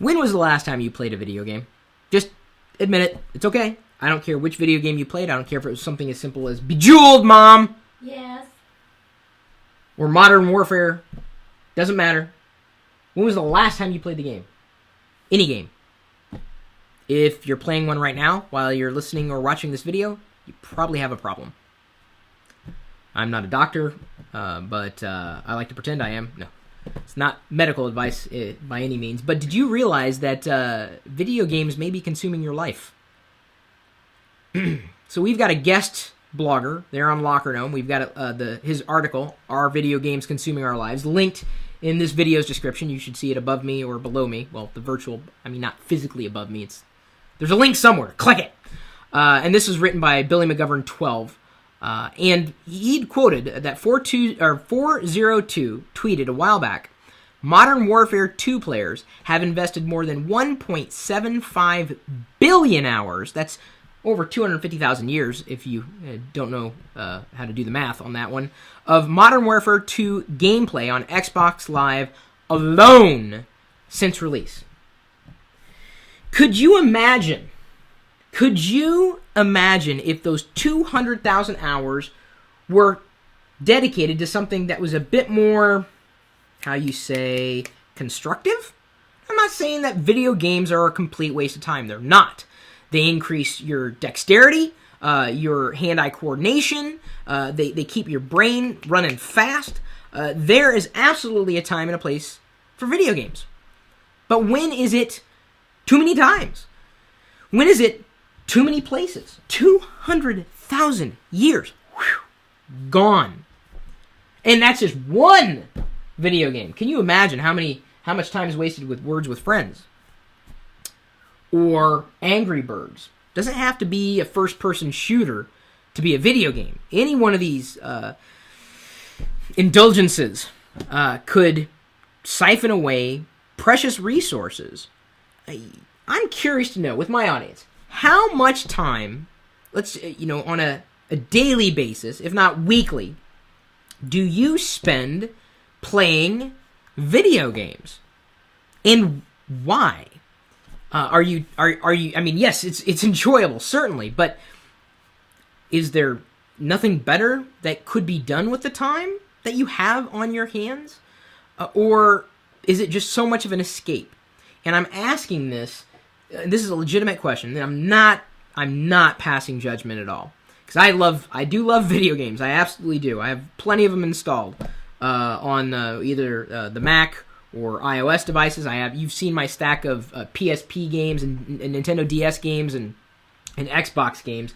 When was the last time you played a video game? Just admit it. It's okay. I don't care which video game you played. I don't care if it was something as simple as Bejeweled, Mom. Yes. Or Modern Warfare. Doesn't matter. When was the last time you played the game? Any game. If you're playing one right now while you're listening or watching this video, you probably have a problem. I'm not a doctor, but I like to pretend I am. No. It's not medical advice by any means. But did you realize that video games may be consuming your life? So we've got a guest blogger there on Locker Gnome. We've got his article, Are Video Games Consuming Our Lives, linked in this video's description. You should see it above me or below me. Well, the virtual, I mean, not physically above me. There's a link somewhere. Click it. And this was written by Billy McGovern 12. And he'd quoted that 402 tweeted a while back, Modern Warfare 2 players have invested more than 1.75 billion hours. That's over 250,000 years, if you don't know how to do the math on that one, of Modern Warfare 2 gameplay on Xbox Live alone since release. Could you imagine if those 200,000 hours were dedicated to something that was a bit more, constructive? I'm not saying that video games are a complete waste of time. They're not. They increase your dexterity, your hand-eye coordination. They keep your brain running fast. There is absolutely a time and a place for video games. But when is it too many times? When is it too many places? 200,000 years. Whew, gone. And that's just one video game. Can you imagine how much time is wasted with Words with Friends? Or Angry Birds. Doesn't have to be a first-person shooter to be a video game. Any one of these indulgences could siphon away precious resources. I'm curious to know, with my audience, how much time, on a daily basis, if not weekly, do you spend playing video games? And why? Are you? I mean, yes, it's enjoyable, certainly, but is there nothing better that could be done with the time that you have on your hands, or is it just so much of an escape? And I'm asking this. This is a legitimate question. I'm not passing judgment at all, because I do love video games. I absolutely do. I have plenty of them installed on either the Mac or iOS devices. You've seen my stack of PSP games and Nintendo DS games and Xbox games.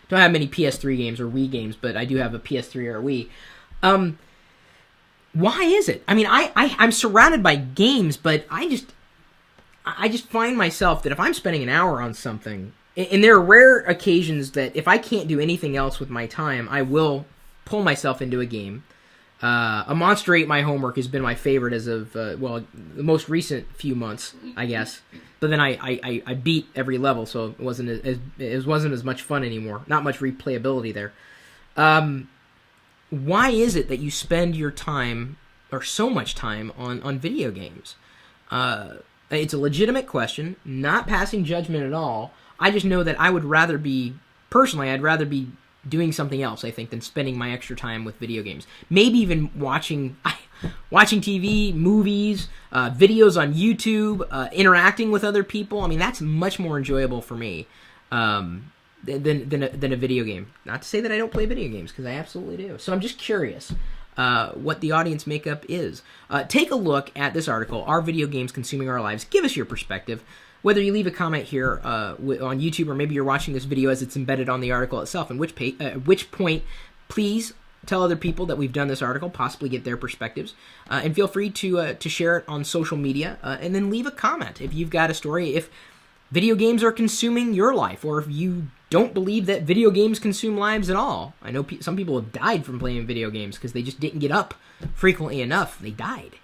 Don't have many PS3 games or Wii games, but I do have a PS3 or a Wii. Why is it? I mean, I'm surrounded by games, but I just find myself that if I'm spending an hour on something, and there are rare occasions that if I can't do anything else with my time, I will pull myself into a game. A Monster Ate My Homework has been my favorite as of, the most recent few months, I guess. But then I beat every level, so it wasn't as much fun anymore. Not much replayability there. Why is it that you spend your time, or so much time, on video games? It's a legitimate question, not passing judgment at all. I just know that I'd rather be doing something else, I think, than spending my extra time with video games. Maybe even watching TV, movies, videos on YouTube, interacting with other people. I mean, that's much more enjoyable for me than a video game. Not to say that I don't play video games, because I absolutely do. So I'm just curious what the audience makeup is. Take a look at this article, Are Video Games Consuming Our Lives? Give us your perspective. Whether you leave a comment here on YouTube, or maybe you're watching this video as it's embedded on the article itself, and which point, please tell other people that we've done this article, possibly get their perspectives, and feel free to share it on social media, and then leave a comment if you've got a story, if video games are consuming your life, or if you don't believe that video games consume lives at all. I know some people have died from playing video games because they just didn't get up frequently enough. They died.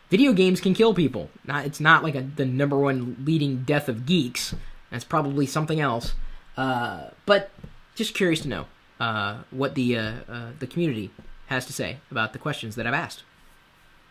Video games can kill people. It's not like the number one leading death of geeks. That's probably something else. But just curious to know what the community has to say about the questions that I've asked.